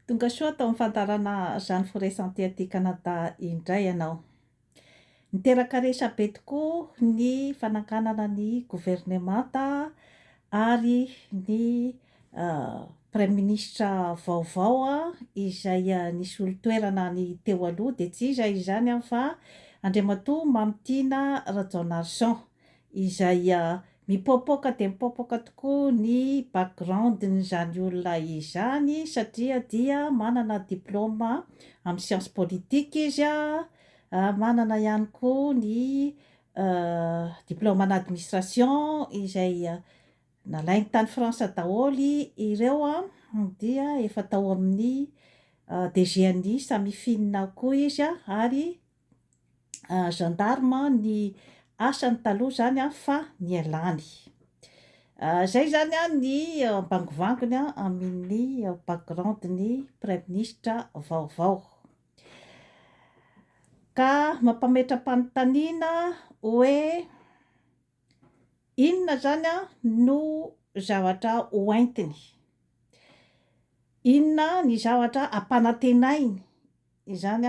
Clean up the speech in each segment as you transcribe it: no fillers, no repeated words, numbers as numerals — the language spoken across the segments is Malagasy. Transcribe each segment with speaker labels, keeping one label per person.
Speaker 1: Tonga soa atao mifantarana zany foraisanté aty Kanada indray ianao. Niteraka resa be tokoa ny fananganana ny gouvernemanta ary ny Prime Ministra vaovao izay nisy olo-toerana ny teo aloha dia tsy iza izany fa Andriamatoa Mamitiana Rajaonarison izay mipoapoaka dia mipoapoaka tokoa ny background-n'izany olona izany satria dia manana diplôma amin'ny sciences politiques izy manana ihany koa ny diplôma en administration izay nalainy tany Fransa daholo ireo dia efa tao amin'ny DGNI samifinina koa izy ary gendarme ny asany taloha zany fa nialany. Zay zany ny bangovangony amin'ny background ny Prime Ministra vaovao. Ka mampametra-panontaniana hoe inona zany no zavatra hoentiny, inona ny zavatra ampanantenainy izany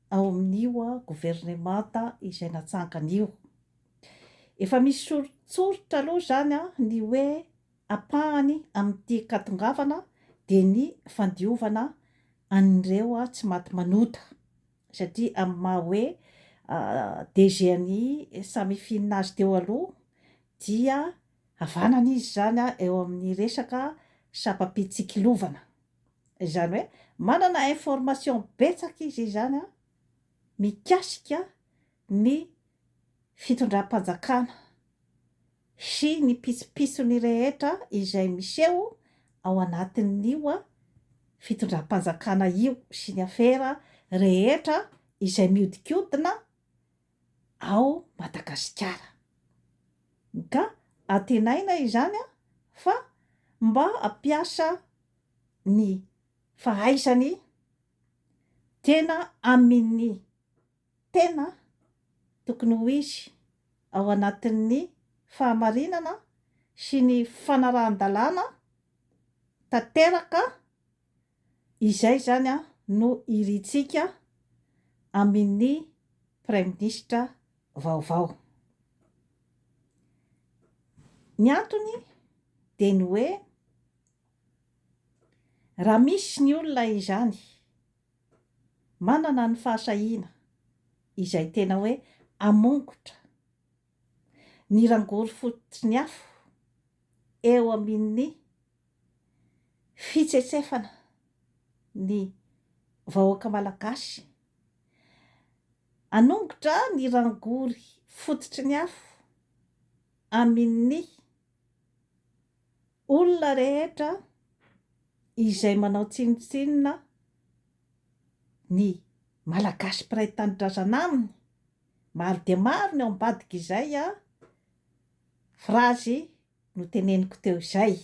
Speaker 1: ao amin'io gouvernemanta izay natsangana io. Efa misy soritsoritra aloha zany ny hoe ampahany amin'ity katongavana dia ny fandiovana an'ireo tsy maty manota satria amin'ny maha hoe DGNI samifinina azy teo aloha dia havanana izy zany eo amin'ny resaka sapam-pitsikilovana. Izany hoe manana information betsaka izy zany mikasika ny fitondram-panjakana sy ny pitsipisony rehetra izay miseho ao anatin'io fitondram-panjakana io sy ny afera rehetra izay miodikodina ao Madagasikara. Ka antenaina izany fa mba hampiasa ny fahaizany tena amin'ny tena tokony ho izy ao anatin'ny fahamarinana sy ny fanarahan-dalàna tanteraka izay zany no irintsika amin'ny Prime Ministra vaovao. Ny antony dia ny hoe raha misy ny olona izany manana ny fahasahiana izay tena hoe hamongotra ny rangory fototra ny afo eo amin'ny fitsetsefana ny vahoaka malagasy, hanongotra ny rangory fototry ny afo amin'ny olona rehetra izay manao tsinotsinona ny malagasy mpiray tanindrazana aminy. Maro dia maro ny ao ambadika izay frazy no teneniko teo izay.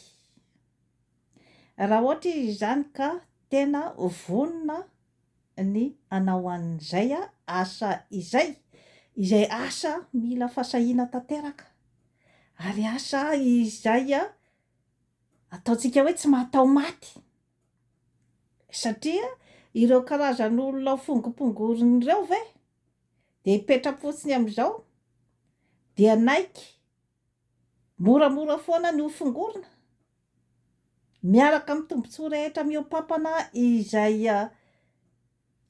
Speaker 1: Raha ohatra izy izany ka tena vonona ny hanao an'izay asa izay asa mila fahasahiana tanteraka ary asa izay ataontsika hoe tsy mahatao maty satria ireo karazan'olona fongopongoriny ireo ve dia hipetra-potsiny amin'izao dia naiky moramora foana ny hofongorina miaraka amin'ny tombontsoa rehetra miompampana izay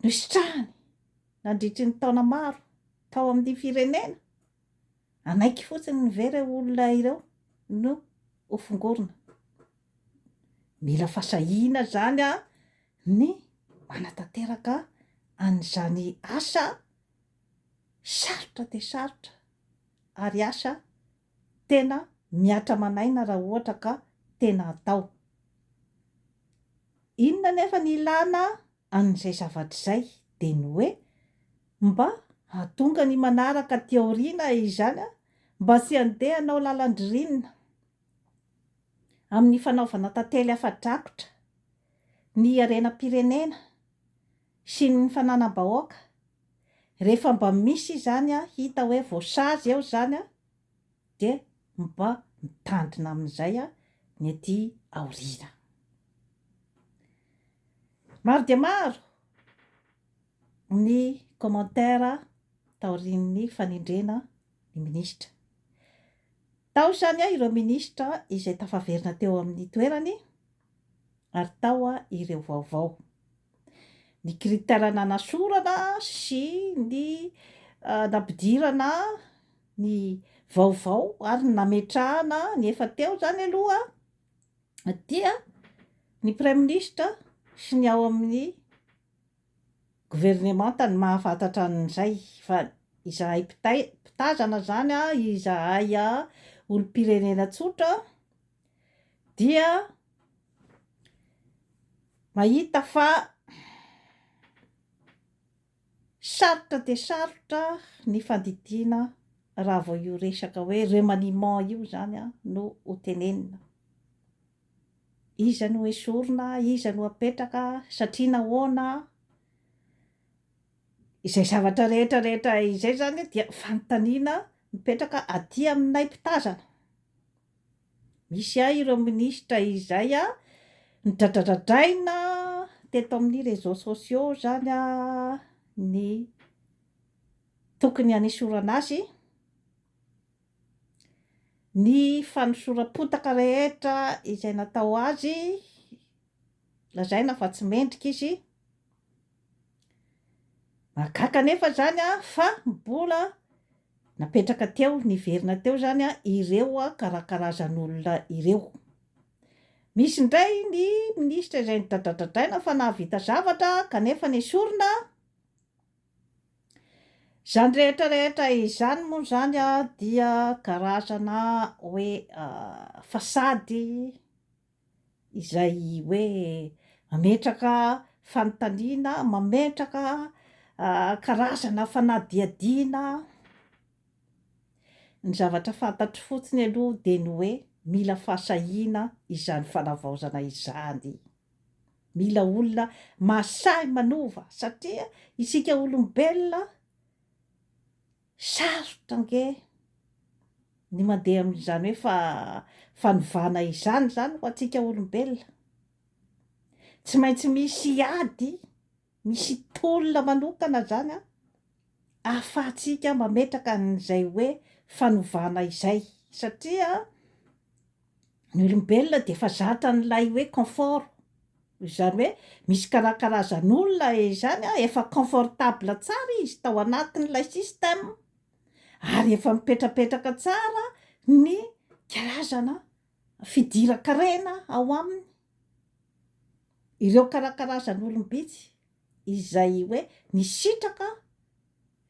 Speaker 1: nositrahany nandritry ny taona maro tao amin'ny firenena, anaiky fotsiny ny vera olona ireo no hofongorina. Mila fahasahiana zany ny manatanteraka an'izany asa sarotra dia sarotra ary asa tena miatra manaina raha ohatra ka tena atao. Inona nefa ny ilana an'izay zavatra izay dia ny hoe mba hahatonga ny manaraka aty aoriana izany mba tsy handeha hanao lalan-dririnina amin'ny fanaovana tantely afa-drakotra ny harenam-pirenena sy ny fananam-bahoaka rehefa mba misy zany hita hoe voasazy eo zany dia mba mitandrina amin'izay ny aty aoriana. Maro dia maro ny commentaire taorian'ny fanindrena ny minisitra. Tao zany ireo minisitra izay tafaverina teo amin'ny toerany ary tao ireo vaovao. Ny critère nanasorana sy ny nampidirana ny vaovao ary nametrahana ny efa teo zany aloha dia ny premier ministre sy ny ao amin'ny gouvernement ny mahafantatra an'izay fa izahay mpitazana zany izahay olom-pirenena tsotra dia mahita fa sarotra dia sarotra ny fandidiana raha vao io resaka hoe remaniement io zany no hotenenina. Iza no esorina, iza no apetraka, satria nahoana izay zavatra rehetra izay zany dia fanontaniana mipetraka aty aminay mpitazana. Misy ireo minisitra izay nidradradradraina teto amin'ny réseaux sociaux zany ny tokony hanesorana azy, ny fanosoram-potaka rehetra izay natao azy lazaina fa tsy mendrika izy. Mahagaga nefa zany fa mbola napetraka teo, niverina teo zany ireo karakarazan'olona ireo. Misy indray ny minisitra izay nidradradradraina fa nahavita zavatra kanefa nesorina. Zany rehetra izany moa zany dia karazana hoe fasady izay hoe mametraka fanontaniana, mametraka karazana fanadihadiana. Ny zavatra fantatro fotsiny aloha dia ny hoe mila fahasahiana izany fanavaozana izany. Mila olona mahasahy manova satria isika olombelona sarotra nge ny mandeha amin'izany hoe fanovana izany ho antsika olombelona. Tsy maintsy misy ady, misy tolona manokana zany ahafahantsika mametraka an'izay hoe fanovana izay satria ny olombelona dia efa zatra n'ilay hoe confort. Izany hoe misy karakarazan'olona izany efa confortable tsara izy tao anatin'ilay système ary efa mipetrapetraka tsara ny karazana fidiran-karena ao aminy. Ireo karakarazan'olom-bitsy izay hoe nisitraka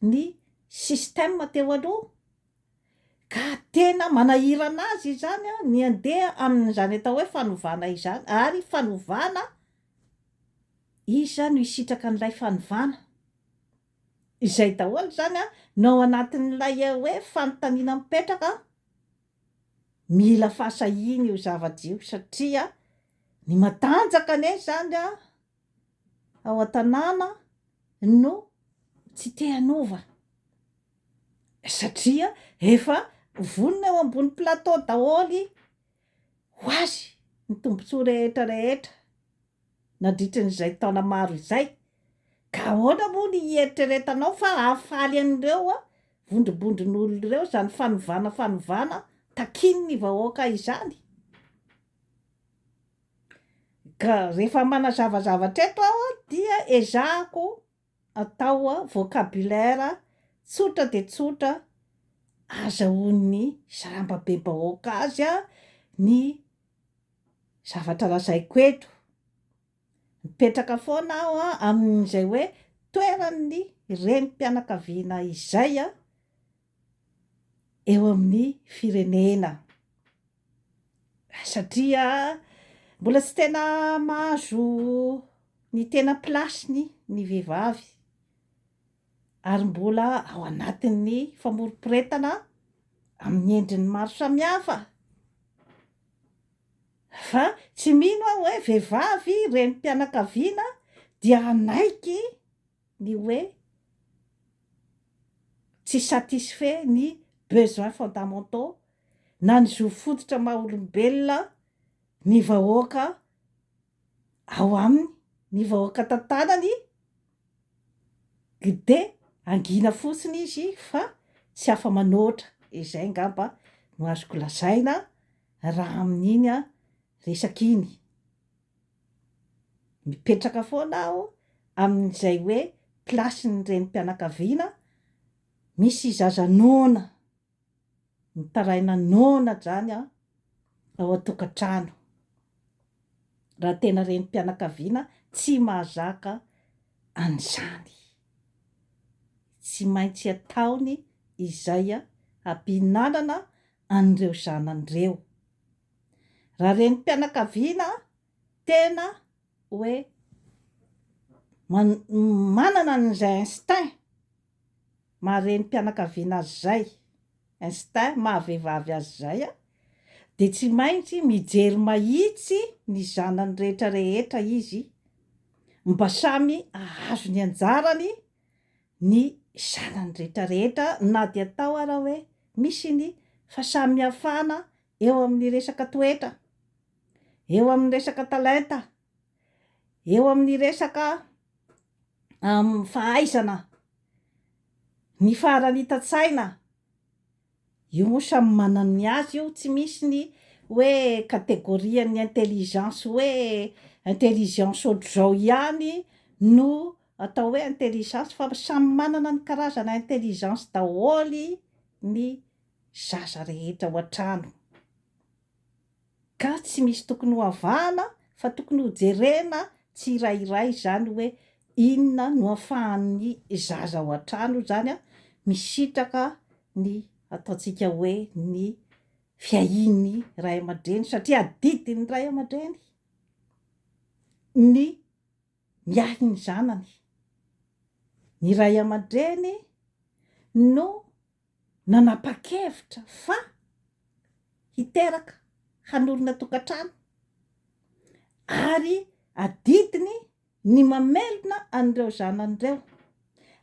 Speaker 1: ny système teo aloha ka tena manahirana azy izany ny andeha amin'izany atao hoe fanovana izany ary fanovana iza no hisitraka an'ilay fanovana. Izay daholo zany no ao anatin'ilay hoe fanontaniana mipetraka. Mila fahasahiana io zavatra io satria ny matanjaka anie zany ao an-tanàna no tsy te hanova satria efa vonona eo ambony plateau daholy ho azy ny tombontsoa rehetra nandritran'izay taona maro izay. Ka ahoana moa ny eritreretanao fa hahafaly an'ireo vondrobondron'olona ireo zany fanovana takiny ny vahoaka izany. Ka rehefa manazavazavatra eto aho dia ezahako atao vocabulaire tsotra dia tsotra azahoan'ny sarambabem-bahoaka azy ny zavatra lazaiko eto. Mipetraka foana aho amin'izay hoe toeran'ny renim-pianakaviana izay eo amin'ny firenena satria mbola tsy tena mahazo ny tena plasiny ny vehivavy ary mbola ao anatin'ny famoriporetana amin'ny endriny maro samihafa. Fa tsy mino aho hoe vehivavy renim-pianakaviana dia anaiky ny hoe tsy satisfait ny besoins fondamentaux na ny zo fototra maha olombelona ny vahoaka ao aminy ny vahoaka tantanany de angina fotsiny izy fa tsy afa manoatra izay ngamba no azoko lazaina raha amin'iny a resaka iny mipetraka foana aho amin'izay hoe plasiny renim-pianakaviana misy zaza nona mitaraina nona zany a ao an-tokantrano raha tena renim-pianakaviana tsy mahazaka an'izany tsy maintsy ataony izay a ampinanana an'ireo zanan'ireo raha renim-pianakaviana tena hoe manana an'izay instinct maha-renim-pianakaviana azy zay instinct mahavehivavy azy zay a de tsy maintsy mijery mahitsy ny zanany rehetra rehetra izy mba samy ahazo ny anjarany ny zanany rehetra rehetra na de atao ara hoe misy ny fahasamihafana eo amin'ny resaka toetra eo amin'ny resaka talenta eo amin'ny resaka fahaizana ny faharanita-tsaina io moa samy manana ny azy io tsy misy ny hoe kategorian'ny intelligence hoe intelligence ohatr'izao ihany no atao hoe intelligence fa samy manana ny karazana intelligence daholo ny zaza rehetra ao an-trano ka tsy misy tokony ho avahana fa tokony ho jerena tsirairay zany hoe inona no ahafahan'ny zaza ao an-trano zany a misitraka ny ataontsika hoe ny fiahin'ny ray aman-dreny satria adidin'ny ray aman-dreny ny miahy ny zanany ny ray aman-dreny no nanapa-kevitra fa hiteraka hanorina tokantrano ary adidiny ny mamelona an'ireo zanan'ireo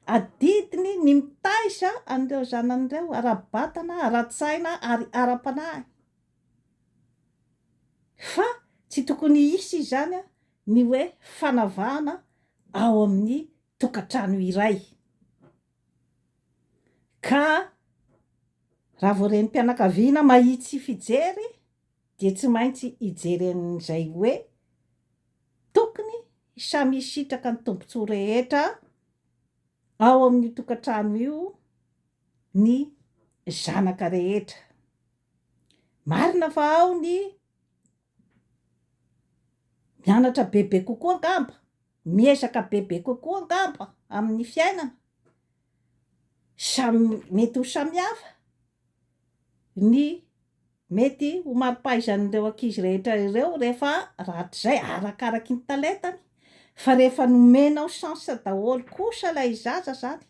Speaker 1: adidiny ny mitaisa an'ireo zanan'ireo ara-batana ara-tsaina ary ara-panahy fa tsy tokony hisy zany a ny hoe fanavahana ao amin'ny tokantrano iray ka raha vao renim-pianakaviana mahitsy fijery de tsy maintsy hijery an'izay hoe tokony samy hisitraka ny tombontsoa rehetra ao amin'ny tokantrano io ny zanaka rehetra marina fa ao ny mianatra bebe kokoa angamba miezaka bebe kokoa angamba amin'ny fiainana mety ho samihafa ny mety ho maripahaizan'ireo ankizy rehetra ireo rehefa rahatrizay arakaraky ny talentany fa rehefa nomenao chance daholo kosa ilay zaza zany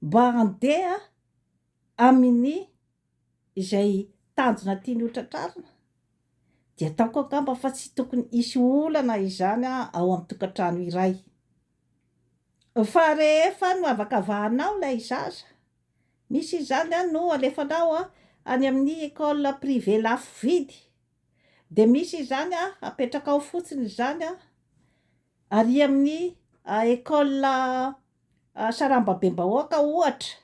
Speaker 1: mba handeha amin'ny izay tanjona tiany hotratrarina de ataoko angamba fa tsy tokony hisy olana izany ao amin'ny tokantrano iray fa rehefa no afaka avahanao ilay zaza misy izany no alefanao any amin'ny école privé lafo vidy de misy izany apetraka ao fotsiny zany ary amin'ny école sarambabembahoaka ohatra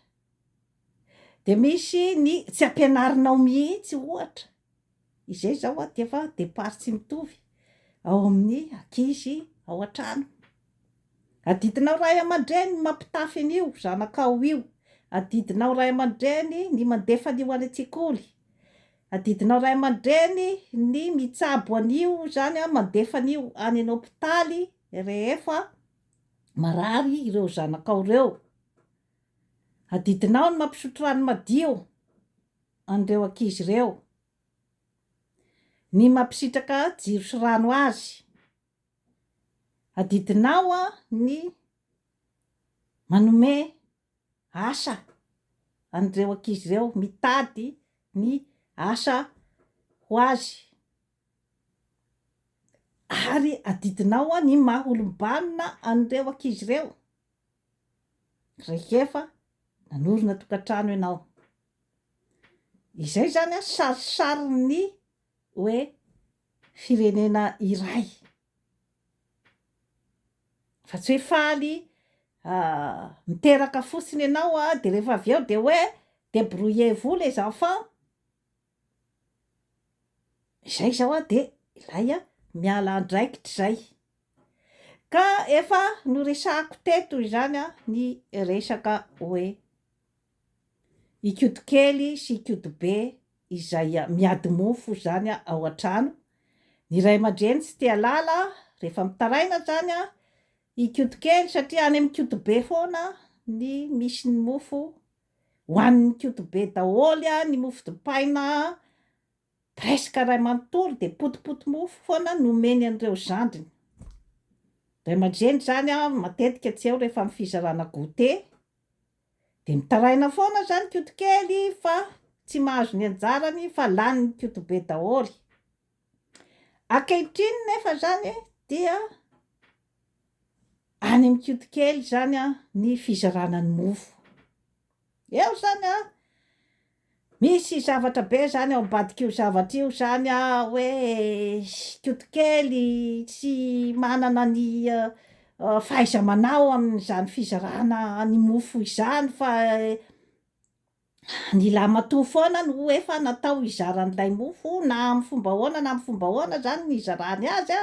Speaker 1: de misy ny tsy ampianarinao mihitsy ohatra izay zao de efa départ tsy mitovy ao amin'ny ankizy ao an-trano adidinao ray aman-dreny mampitafy an'io zanakao io adidinao ray aman-dreny ny mandefa an'io any an-tsekoly adidinao ray aman-dreny ny mitsabo an'io zany mandefa an'io any an-hôpitaly rehefa marary ireo zanakao ireo adidinao ny mampisotro rano madio an'ireo ankizy ireo ny mampisitraka jiro sy rano azy adidinao ny manome asa an'ireo ankizy ireo mitady ny asa ho azy ary adidinao ny maha olom-banona an'ireo ankizy ireo rehefa nanorina tokantrano ianao izay zany sarisariny hoe firenena iray fa tsy hoe faly miteraka fotsiny ianao de rehefa avy eo de hoe débrouillez-vous les enfants. Zay zao de ilay miala andraikitra zay. Ka efa noresahako teto izany ny resaka hoe ikodo kely sy ikodo be izay miady mofo zany ao an-trano. Ny ray aman-dreny tsy tia lala rehefa mitaraina zany ikodo kely satria any amin'ny kodo be foana ny misy ny mofo hoanin'ny kodo be dahôly ny mofo dipaina presque ray manontolo de potipoty mofo foana nomeny an'ireo zandriny. Ray aman-dreny zany matetika tsy eo rehefa amin'ny fizarana goûter de mitaraina foana zany kodo kely fa tsy mahazo ny anjarany fa lany ny kodo be dahôly. Ankehitriny nefa zany dia any amin'ny kodo kely zany ny fizarana ny mofo. Eo zany misy zavatra be zany ao ambadik'io zavatra io zany hoe kodo kely tsy manana ny fahaiza-manao amin'izany fizarana ny mofo izany fa ny lamatoa foana no efa natao izaran'ilay mofo na amin'ny fomba ahoana zany ny izarany azy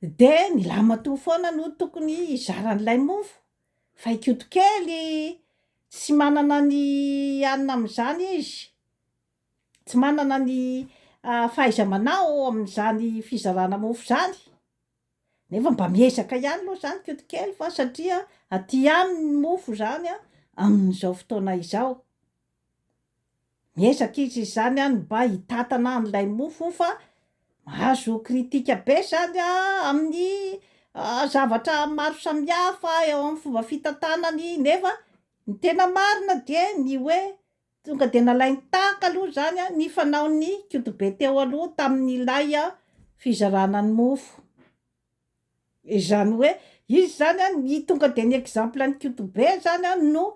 Speaker 1: de ny lamatoa foana no tokony izaran'ilay mofo fa ikodo kely tsy manana ny anina amin'izany izy, tsy manana ny fahaiza-manao amin'izany fizarana mofo zany. Nefa mba miezaka ihany aloha zany kodo kely fa satria aty aminy ny mofo zany amin'izao fotoana izao. Miezaka izy zany mba hitatana an'ilay mofo fa mahazo kritika be zany amin'ny zavatra maro samihafa eo amin'ny fomba fitantanany nefa ny tena marina de ny hoe tonga de nalainy tahaka aloha zany ny fanaon'ny kodo be teo aloha tamin'ilay fizarana ny mofo. Izany hoe izy zany ny tonga de ny exemple ny kodo be zany no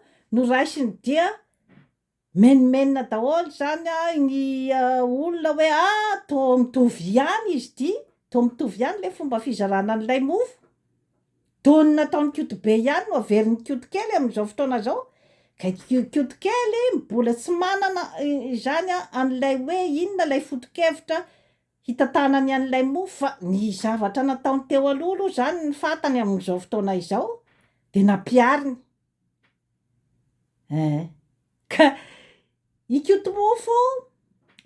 Speaker 1: raisiny dia menimenina daholo zany ny olona hoe toa mitovy ihany izy ty, toa mitovy ihany le fomba fizarana an'ilay mofo. Toa ny nataon'ny kodo be ihany no averin'ny kodo kely amin'izao fotoana zao. Ka kodo kely mbola tsy manana zany an'ilay hoe inona lay foto-kevitra hitantanany an'ilay mofo fa ny zavatra nataony teo aloha zany ny fantany amin'izao fotoana izao de nampiariny. Ka ikodo mofo,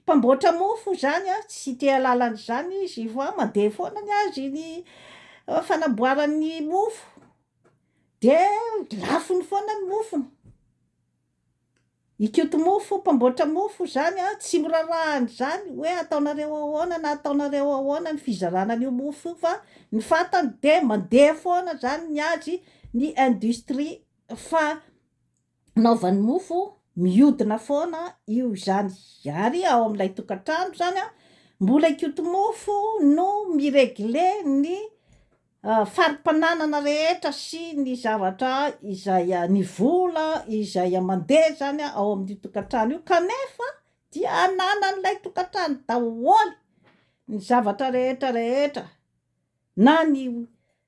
Speaker 1: mpamboatra mofo zany tsy tia lalan'izany izy fa mandeha foana ny azy ny fanamboarany mofo de lafony foana ny mofony. Ikodo mofo, mpamboatra mofo zany tsy mirarahany zany hoe ataonareo ahoana na ataonareo ahoana ny fizarana an'io mofo io fa ny fantany de mandeha foana zany ny azy ny industrie fanaovan'ny mofo mihodina foana io zany. Ary ao amin'ilay tokantrano zany mbola ikodo mofo no miregle ny farim-pananana rehetra sy ny zavatra izay ny vola izay mandeha zany ao amin'ny tokantrano io kanefa dia ananan'ilay tokantrano daholo ny zavatra rehetra na ny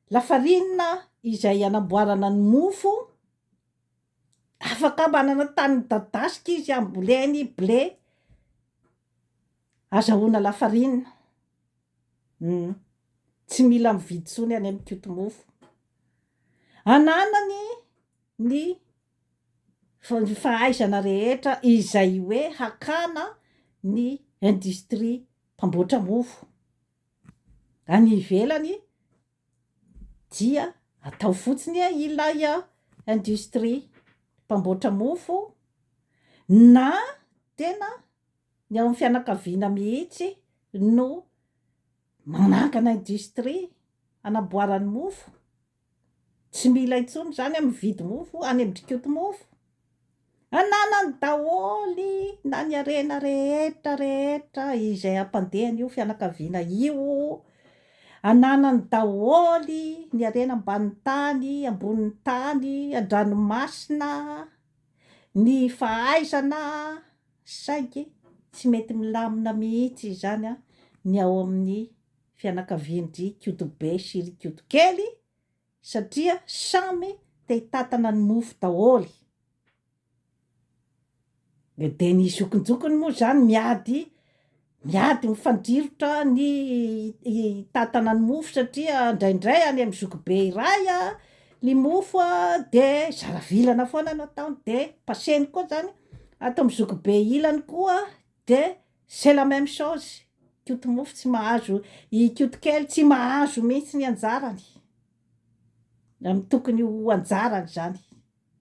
Speaker 1: lafarinina izay anamboarana ny mofo afaka manana tany midadasika izy amboleny blé azahoana lafarinina. Tsy mila mividy intsony any amin'ny kodo mofo. Ananany ny fahaizana rehetra izay hoe hakana ny industrie mpamboatra mofo. Any ivelany dia atao fotsiny ilay industrie mpamboatra mofo na tena ny ao amin'ny fianakaviana mihitsy no manangana industrie anamboarany mofo. Tsy mila intsony zany mividy mofo any amin'ny kodo mofo. Ananany dahôly na ny harena rehetra izay ampandehany io fianakaviana io. Ananany dahôly ny harena ambanin'ny tany, ambonin'ny tany, an-dranomasina, ny fahaizana saingy tsy mety milamina mihitsy zany ny ao amin'ny fianakavian'ny kodo be sy kodo kely satria samy te hitatana ny mofo dahôly. De ny zokonjokony moa zany miady mifandrirotra ny tatana ny mofo satria indraindray any amin'ny zokobe iray ny mofo de zaravilana foana no ataony de paseny koa zany ato amin'ny zokobe ilany koa de c'est la même chose. Koto mofo tsy mahazo, koto kely tsy mahazo mihitsy ny anjarany amin'ny tokony ho anjarany zany,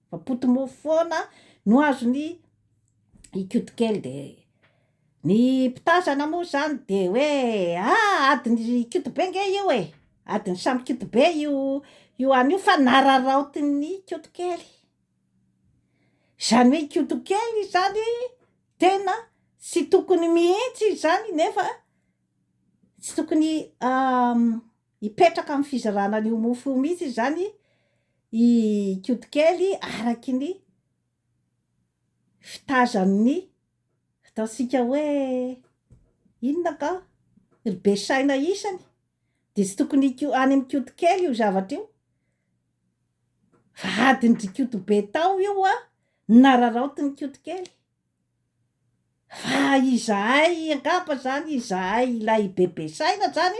Speaker 1: fa poto mofo foana no azo ny koto kely. De ny pitazana moa zany de hoe adiny koto be nge io adiny samy koto be io anio fa nararaotiny koto kely. Zany hoe koto kely zany tena sy tokony mihitsy zany nefa tsy tokony hipetraka amin'ny fizarana an'io mofo io mihitsy zany i koto kely araky ny fitazan'ny ataontsika hoe inona ka be saina isany de tsy tokony any amin'ny koto kely io zavatra io fa adiny koto be tao io nararaotiny koto kely. Fa izahay angamba zany izahay ilay bebe saina zany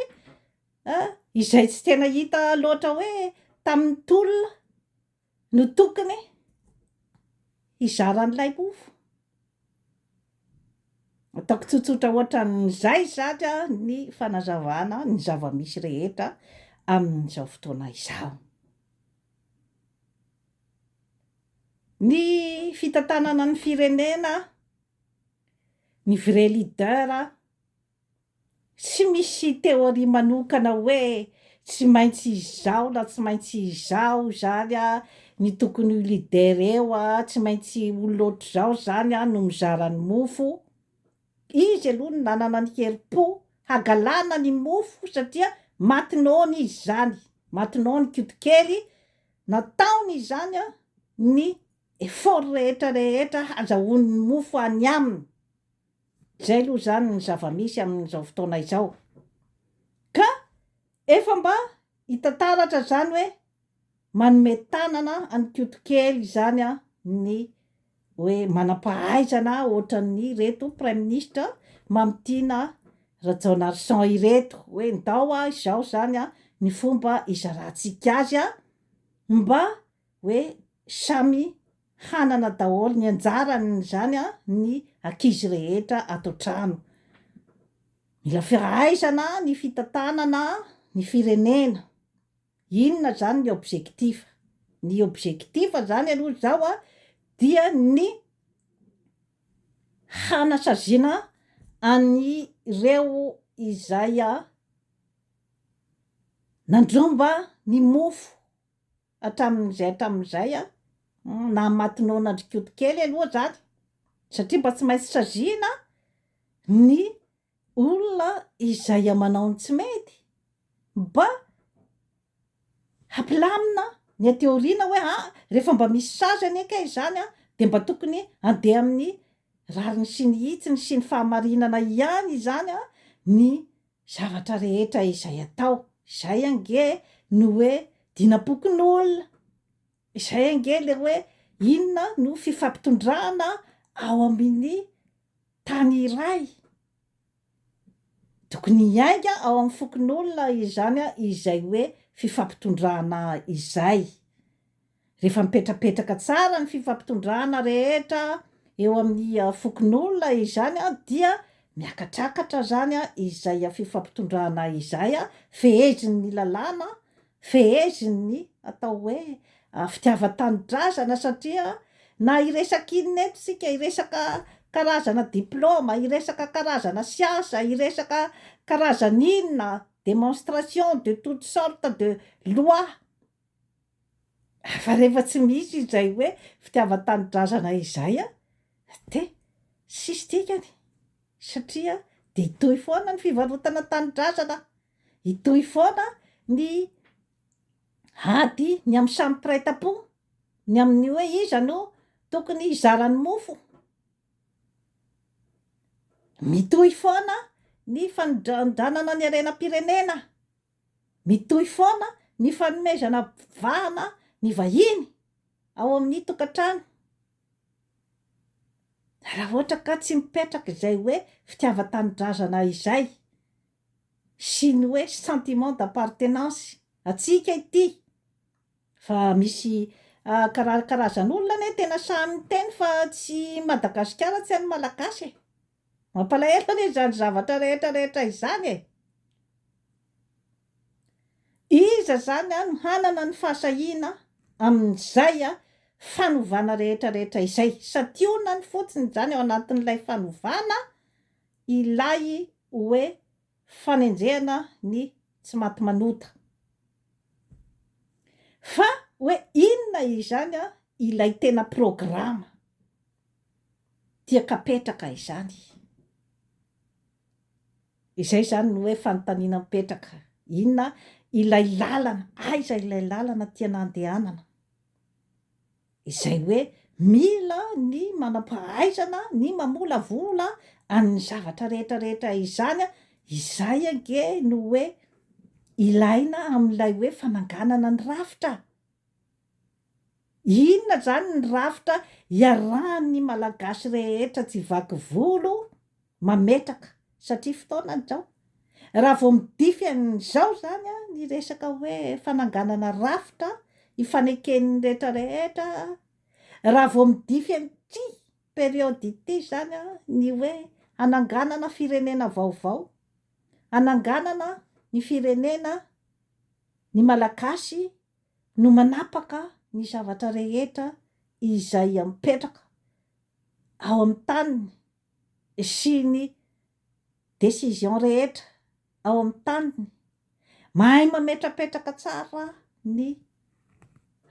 Speaker 1: izay tsy tena hita loatra hoe tamin'ny tolona no tokony hizaran'ilay mofo. Ataoko tsotsotra ohatran'izay zany ny fanazavana ny zava-misy rehetra amin'izao fotoana izao. Ny fitantanana ny firenena, ny vrai leader tsy misy théorie manokana hoe tsy maintsy izao na tsy maintsy izao zany ny tokony ho leader eo tsy maintsy olona ohatr'izao zany no mizara ny mofo. Izy aloha no nanana ny herim-po hagalana ny mofo satria matinony izy zany, matinony koto kely nataony zany ny effort rehetra hazahoany ny mofo any aminy. Zay aloha zany ny zava-misy amin'izao fotoana izao. Ka efa mba hitantaratra zany hoe manome tanana any koto kely zany ny hoe manam-pahaizana ohatran'ny reto prime ministre Mamitina Rajaonarison ireto hoe ndao izao zany ny fomba hizarantsika azy mba hoe samy hanana daholo ny anjarany zany ny ankizy rehetra ato an-trano. Mila fahaizana ny fitantanana ny firenena. Inona zany ny objectif? Ny objectif zany aloha zao dia ny hanasaziana any ireo izay nandromba ny mofo hatramin'izay na matinona andry koto kely aloha zany satria mba tsy maintsy saziana ny olona izay manao ny tsy mety mba hampilamina ny ateoriana hoe rehefa mba misy sazany ake zany de mba tokony andeha amin'ny rariny sy ny hitsiny sy ny fahamarinana ihany zany ny zavatra rehetra izay atao. Izay ange no hoe dinapokon'olona, izay ange le hoe inona no fifampitondrana ao amin'ny tany iray. Tokony hiainga ao amin'ny fokon'olona izany izay hoe fifampitondrana izay. Rehefa mipetrapetraka tsara ny fifampitondrana rehetra eo amin'ny fokon'olona izany dia miakatrakatra zany izay fifampitondrana izay feheziny ny lalàna, feheziny ny atao hoe fitiavan-tanindrazana satria na iresaky inona eto sika, iresaka karazana diplôma, iresaka karazana siasa, iresaka karazana inona démonstration de toutes sortes de loi. Fa rehefa tsy misy izay hoe fitiavan-tanindrazana izay de sisy dikany satria de hitohy foana ny fivarotana tanindrazana, hitohy foana ny ady ny amin'ny samy mpiray-tam-po ny amin'ny hoe iza no tokony hizarany mofo, mitohy foana ny fanondranana ny harenam-pirenena, mitohy foana ny fanomezana vahana ny vahiny ao amin'ny tokantrano. Raha ohatra ka tsy mipetraka izay hoe fitiavan-tanindrazana izay sy ny hoe sentiment d'appartenance atsika ity, fa misy karazan'olona ane tena samy miteny fa tsy Madagasikara tsy any Malagasy e. Mampalahelo ane zany zavatra rehetrarehetra izany e. Iza zany no hanana ny fahasahiana amin'izay fanovana rehetrarehetra izay, sationa ny fotsiny zany ao anatin'ilay fanovana ilay hoe fanenjehana ny tsy maty manota. Fa hoe inona izany ilay tena programa tiakapetraka izany. Izay zany no hoe fanontaniana mipetraka. Inona ilay lalana, aiza ilay lalana tiana andehanana. Izay hoe mila ny manam-pahaizana ny mamolavola amin'ny zavatra rehetrarehetra izany, izay ange no hoe ilaina amin'ilay hoe fananganana ny rafitra. Inona zany ny rafitra iarahan'ny malagasy rehetra tsy vaky volo mametraka satria fotoanany zao. Raha vao midify amin'izao zany ny resaka hoe fananganana rafitra, ifaneken'ny rehetrarehetra, raha vao midify amin'ity periody ity zany ny hoe ananganana firenena vaovao, ananganana ny firenena ny malagasy no manapaka ny zavatra rehetra izay mipetraka ao amin'ny taniny sy ny décision rehetra ao amin'ny taniny. Mahay mametrapetraka tsara ny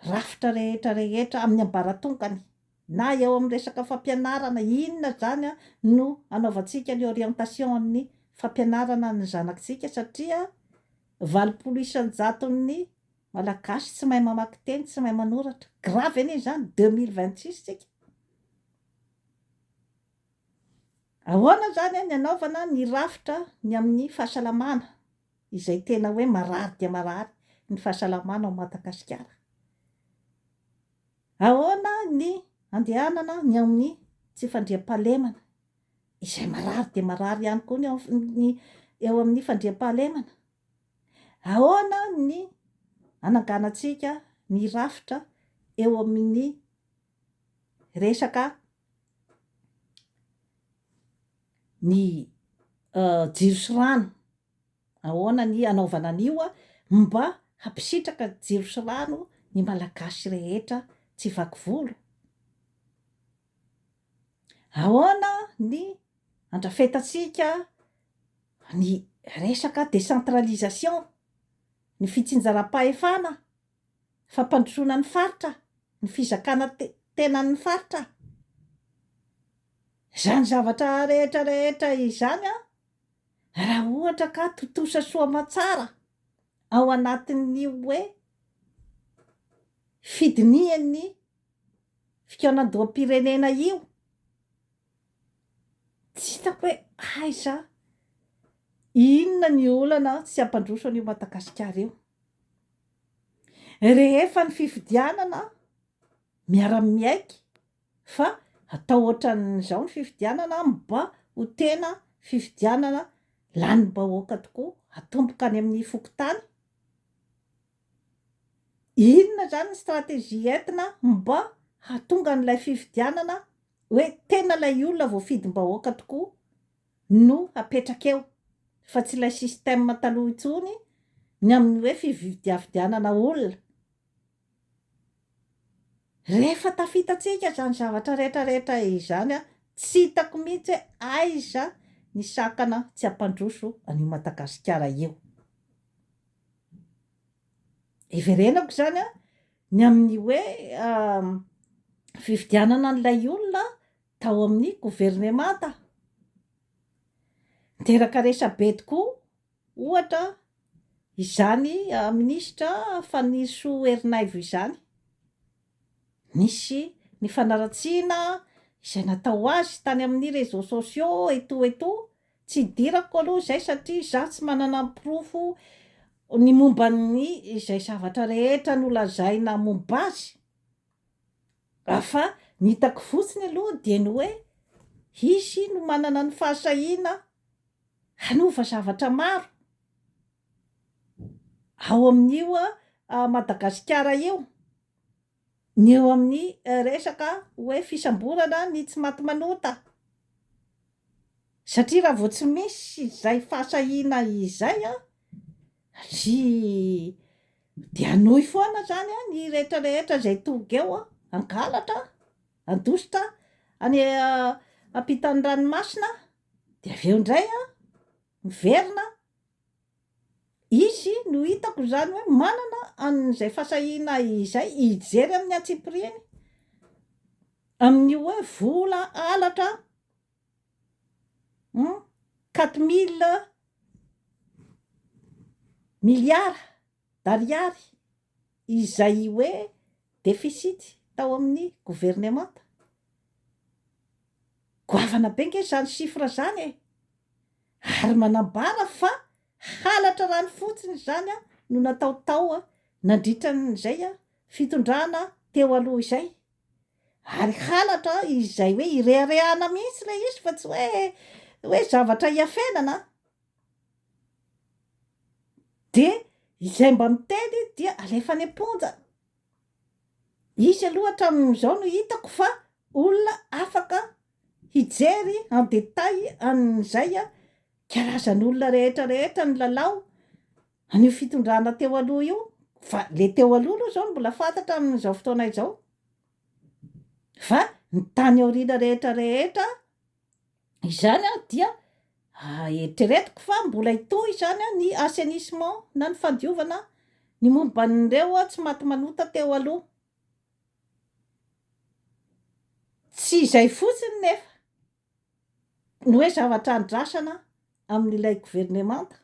Speaker 1: rafitra rehetrarehetra amin'ny ambaratongany, na eo amin'ny resaka fampianarana, inona zany no anaovantsika ny orientation-ny fampianarana ny zanakitsika, satria 80% malagasy tsy mahay mamaky teny, tsy mahay manoratra. Grave anie zany 2026 tsika. Ahoana zany ny anaovana ny rafitra ny amin'ny fahasalamana izay tena hoe marary dia marary ny fahasalamana ao Madagasikara. Ahoana ny andehanana ny amin'ny tsy fandriam-pahalemana izay marary dia marary ihany koa ny eo amin'ny fandriam-pahalemana. Ahoana ny ananganantsika ny rafitra eo amin'ny resaka ny jiro sy rano. Ahoana ny anaovana an'io mba hampisitraka jiro sy rano ny malagasy rehetra tsy vaky volo. Ahoana ny andrafetantsika ny resaka décentralisation, ny fitsinjaram-pahefana, fampandrosoana ny faritra, ny fizakana tenan'ny faritra. Zany zavatra rehetrarehetra izany raha ohatra ka totosa soamatsara ao anatin'ny hoe fidinihan'ny fikaonan-doham-pirenena io, tsy hitako hoe aiza inona ny olana tsy ampandroso an'io Madagasikara io. Rehefa ny fifidianana miara-miaiky, fa atao ohatran'izao ny fifidianana mba ho tena fifidianana lanim-bahoaka tokoa, atomboka any amin'ny fokontany. Inona zany ny stratégie entina mba hahatonga an'ilay fifidianana hoe tena ilay olona voafidim-bahoaka tokoa no apetraka eo, fa tsy ilay système taloha intsony ny amin'ny hoe fifidianana olona. Rehefa tafitatsika zany zavatra rehetrarehetra izany tsy hitako mihitsy aiza ny sakana tsy ampandroso an'io Madagasikara io. Iverenako zany ny amin'ny hoe fifidianana an'ilay olona tao amin'ny gouvernemanta. Miteraka resabe tokoa ohatra izany minisitra Fanisoa Herinaivo izany. Nisy ny fanaratsiana izay natao azy tany amin'ny réseaux sociaux et tout, tsy dirako aloha izay satria za tsy manana profo ny momba ny izay zavatra rehetra nolazaina momba azy. Fa ny hitako fotsiny aloha dia ny hoe izy no manana ny fahasahiana hanova zavatra maro ao amin'io Madagasikara io, ny eo amin'ny resaka hoe fisamborana ny tsy maty manota. Satria raha vao tsy misy izay fahasahiana izay sy dia hanohy foana zany ny rehetrarehetra izay tonga eo angalatra, andositra any ampitan'ny ranomasina, dia avy eo indray miverina. Izy no hitako zany hoe manana an'izay fahasahiana izay hijery amin'ny antsipiriany, amin'ny hoe vola alatra 4 000 milliards d'ariary izay hoe déficit tao amin'ny gouvernemanta. Goavana be nge zany chiffre zany ary manambara fa halatra rano fotsiny zany no natao tao nandritran'izay fitondrana teo aloha izay. Ary halatra izay hoe ireharehana mihitsy le izy fa tsy hoe zavatra hiafenana. De izay mba miteny dia alefa any am-ponja. Izy aloha hatramin'izao no hitako fa olona afaka hijery en détail an'izay karazan'olona rehetrarehetra ny lalao an'io fitondrana teo aloha io. Fa le teo aloha aloha zao mbola fantatra amin'izao fotoana izao. Fa ny tany aoriana rehetrarehetra izany dia eritreretiko fa mbola hitohy izany ny assainissement na ny fandiovana ny momba an'ireo tsy maty manota teo aloha. Tsy izay fotsiny nefa ny hoe zavatra andrasana amin'ilay gouvernemanta,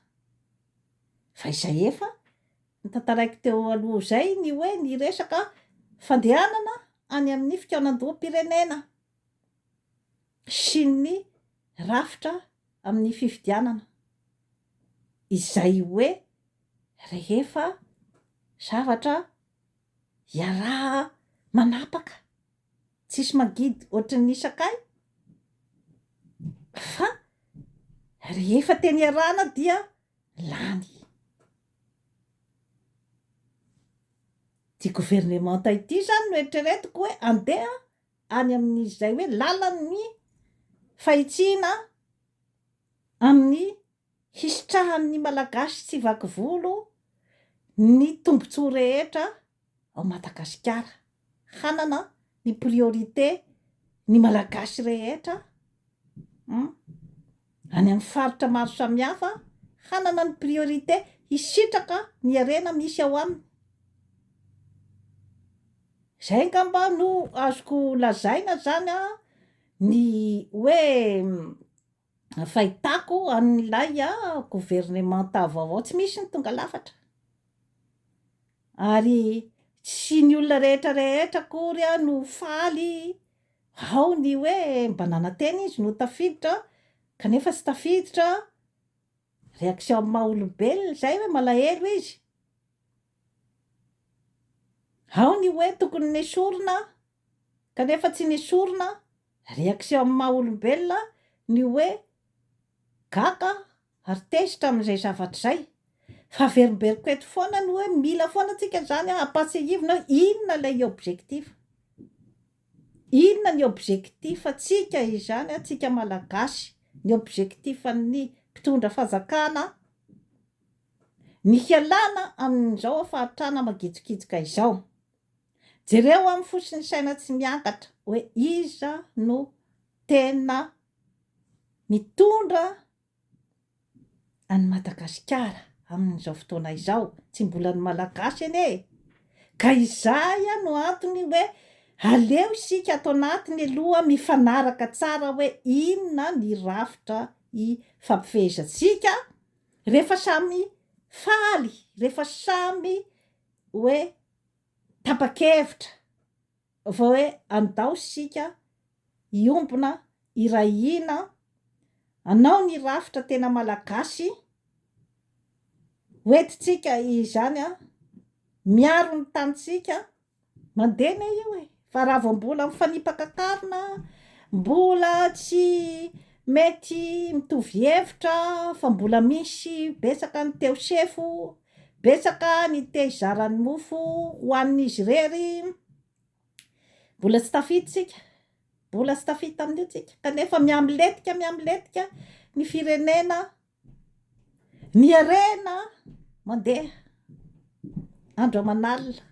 Speaker 1: fa izay efa nitantaraiko teo aloha izay ny hoe ny resaka fandehanana any amin'ny fikaonan-doham-pirenena sy ny rafitra amin'ny fifidianana, izay hoe rehefa zavatra iaraha manapaka, tsisy magidy ohatrin'ny sakay, fa rehefa teny iarahana dia lany. Ty gouvernemanta ity zany no eritreretiko hoe andeha any amin'izay hoe lalan'ny fahitsina amin'ny hisitrahan'ny malagasy tsy vaky volo ny tombontsoa rehetra ao Madagasikara. Hanana ny priorité ny malagasy rehetra any amin'ny faritra maro samihafa, hanana ny priorité hisitraka ny harena misy ao aminy. Zay ngamba no azoko lazaina zany ny hoe fahitako an'ilay gouvernemanta vaovao. Tsy misy ny tonga lafatra ary tsy ny olona rehetrarehetra akory no faly. Ao ny hoe mba nanantena izy no tafiditra kanefa tsy tafiditra, réaction amin'ny maha olombelona zay hoe malahelo izy. Ao ny hoe tokony nesorina kanefa tsy nesorina, réaction amin'ny maha olombelona ny hoe gaka ary tezitra amin'izay zavatra zay. Fa verimberiko eto foana ny hoe mila foana antsika zany hampatsahivina inona ilay objectif. Inona ny objectif atsika izany atsika malagasy, ny objectif ny mpitondra fahazakana, ny hialana amin'izao fahatrana magitsokitsoka izao. Jereo amin'ny fosiny saina tsy miakatra hoe iza no tena mitondra any Madagasikara amin'izao fotoana izao, tsy mbola ny malagasy anie. Ka izay no antony hoe aleo isika ato anatiny aloha mifanaraka tsara hoe inona ny rafitra ifampifehezantsika rehefa samy faly, rehefa samy hoe tapa-kevitra fa hoe andao sika hiombona, hirahina, anao ny rafitra tena malagasy Hoentintsika izany a, miaro ny tanitsika, mandeha ne io e. Fa raha vao mbola mifanipakakarina, mbola tsy mety mitovy hevitra, fa mbola misy betsaka ny teo sefo, betsaka ny te hizarany mofo hoanin'izy rery, mbola tsy tafity tsika, mbola tsy tafita amin'io tsika. Kanefa miamiletika ny firenena, ny harena mandeha andro aman'alina.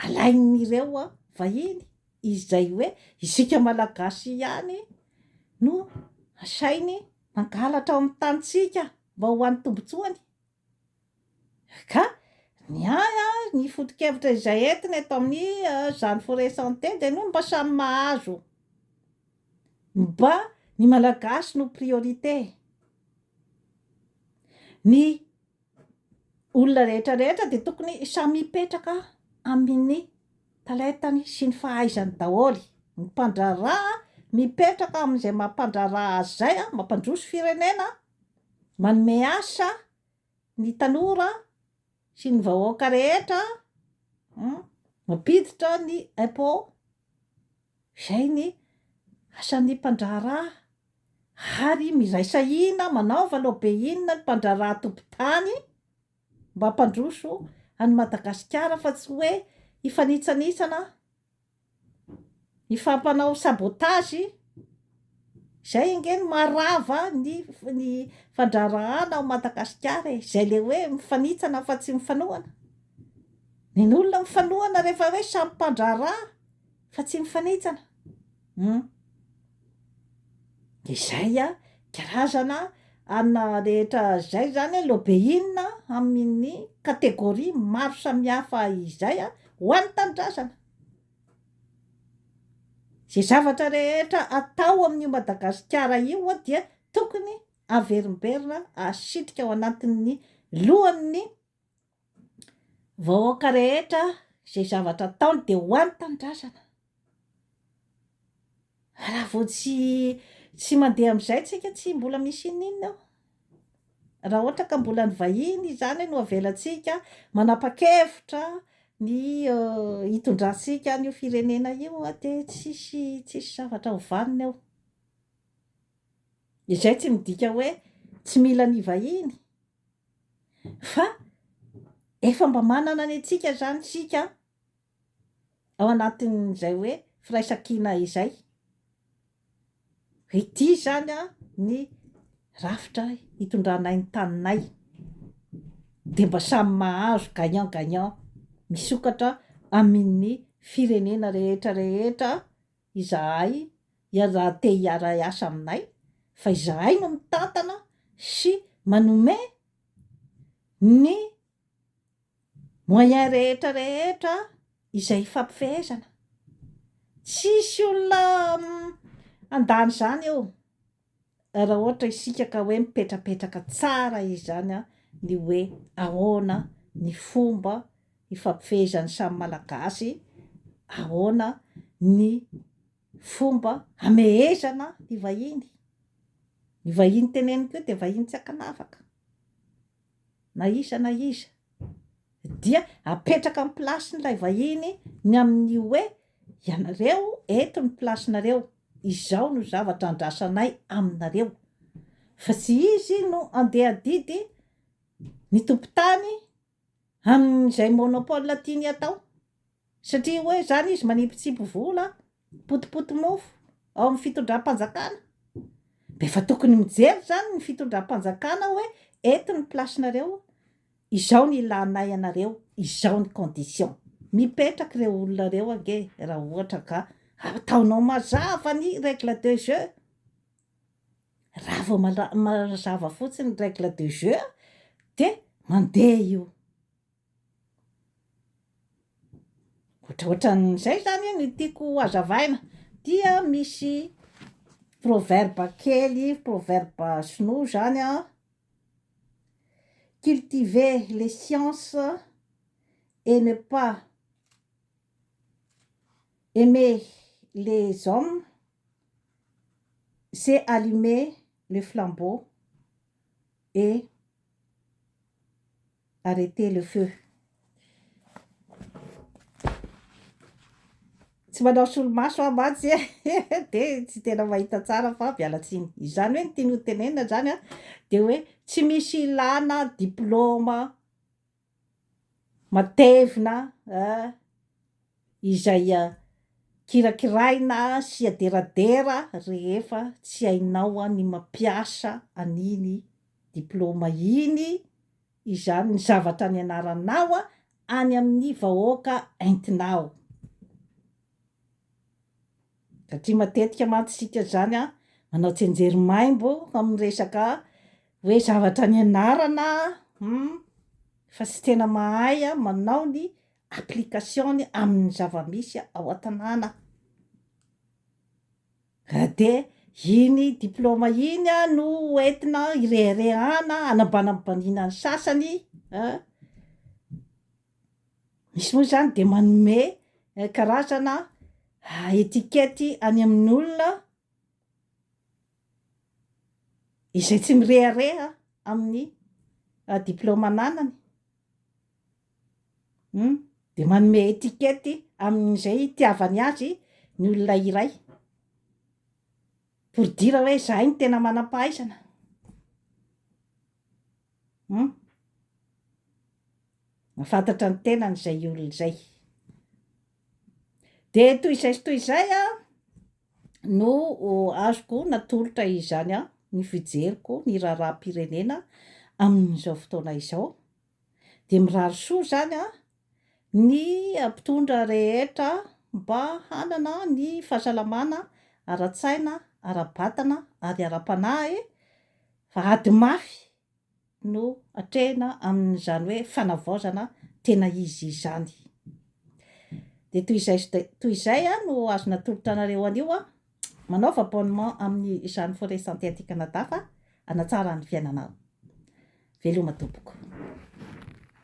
Speaker 1: Alain'ireo a vahiny izay hoe isika malagasy ihany no asainy mangalatra ao amin'ny tanitsika mba ho an'ny tombotsoany. Ka ny foto-kevitra izay entiny eto amin'ny Jeanne Forest Santé dia no mba samy mahazo, mba ny malagasy no priorité. Ny olona rehetrarehetra dia tokony samy mipetraka amin'ny talentany sy ny fahaizany daholo. Ny mpandraharaha mipetraka amin'izay mampandraharaha azy zay, mampandroso firenena, manome asa ny tanora sy ny vahoaka rehetra, mampiditra ny impôt. Zay ny asan'ny mpandraharaha, ary miraisahina manaova lobbying-na ny mpandraharaha tompon-tany mba hampandroso any Madagasikara, fa tsy hoe hifanitsanitsana, hifampanao sabotage. Zay nge no maharava ny fandraharahana ao Madagasikara e. Zay le hoe mifanitsana fa tsy mifanohana. Ny olona mifanohana rehefa hoe samy mpandraharaha fa tsy mifanitsana. Izay a karazana ana rehetra zay zany lobbying amin'ny kategoria maro samihafa izay ho an'ny tanindrazana. Zay zavatra rehetra atao amin'io Madagasikara io dia tokony averimberina, asitrika ao anatin'ny lohan'ny vahoaka rehetra. Zay zavatra ataony dia ho an'ny tanindrazana. Raha vao tsy mandeha amin'izay tsika, tsy mbola misy inona ao. Raha ohatra ka mbola ny vahiny zany no avelantsika manapa-kevitra ny hitondrantsika an'io firenena io, dia tsisy zavatra hovaniny ao. Izay tsy midika hoe tsy mila ny vahiny, fa efa mba manana ny antsika zany tsika ao anatin'izay hoe firaisan-kina izay. Ity zany ny rafitra hitondranay ny taninay, dia mba samy mahazo gagnant-gagnant, misokatra amin'ny firenena rehetrarehetra izahay raha te hiara-iasa aminay, fa izahay no mitantana sy manome ny moyen rehetrarehetra izay hifampifehezana. Tsisy olona andany zany eo raha ohatra isika ka hoe mipetrapetraka tsara izany ny hoe ahoana ny fomba hifampifehezan'ny samy malagasy, ahoana ny fomba hamehezana ny vahiny. Ny vahiny teneniko io dia vahiny tsy ankanavaka na iza dia apetraka amin'ny plasin'ilay vahiny ny amin'ny hoe ianareo eto ny plasinareo, izao no zavatra andrasanay aminareo, fa tsy izy no andeha didy ny tompon-tany amin'izay monopole tiany atao. Satria hoe zany izy manimpitsipy vola, potipoty mofo ao amin'ny fitondram-panjakana, dia efa tokony mijery zany ny fitondram-panjakana hoe eto ny plasinareo, izao ny ilanay anareo, izao ny condition. Mipetraka ireo olona reo age raha ohatra ka ataonao mazava ny règle de jeu. Raha vao mazava fotsiny ny règle de jeu dia mandeha io. Ohatraohatran'izay zany no tiako hazavaina. Dia misy proverbe kely, proverbe sinoa zany cultiver les sciences et ne pas aimer les hommes, c'est allumer le flambeau et arrêter le feu. Tsy manao solomaso amatsy de tsy tena mahita tsara fa mialatsiny. Izany hoe ny tiany ho tenenina zany a de hoe tsy misy ilana diplôma matevina izay kirakiraina sy aderadera rehefa tsy hainao ny mampiasa an'iny diplôma iny, izany ny zavatra nianaranao any amin'ny vahoaka entinao. Satria matetika mantsy isika zany manao tsianjerimaimbo am'resaka hoe zavatra nianarana fa tsy tena mahay manao ny application-ny amin'ny zava-misy ao an-tanàna. De iny diplôma iny no entina irehirehana anabanambaniana ny sasany misy moa zany de manome karazana etikety any amin'olona izay tsy mirehareha amin'ny diplôma ananany. De manome etikety amin'izay itiavany azy ny olona iray pour dire hoe zahay no tena manam-pahaizana. Mahafantatra ny tenany zay olona zay. De toy izay sy toy izay no azoko natolotra izany ny fijeriko ny raharaham-pirenena amin'izao fotoana izao. De mirary soa zany ny mpitondra rehetra mba hanana ny fahasalamana ara-tsaina, ara-batana ary ara-panahy fa ady mafy no hatrehina amin'izany hoe fanavaozana tena izy izany. De toy izay no azo natolotra anareo anio manaova abonnement amin'ny Jeanne Forest Santé aty Canada fa hanatsara ny fiainanao. Veloma tompoko.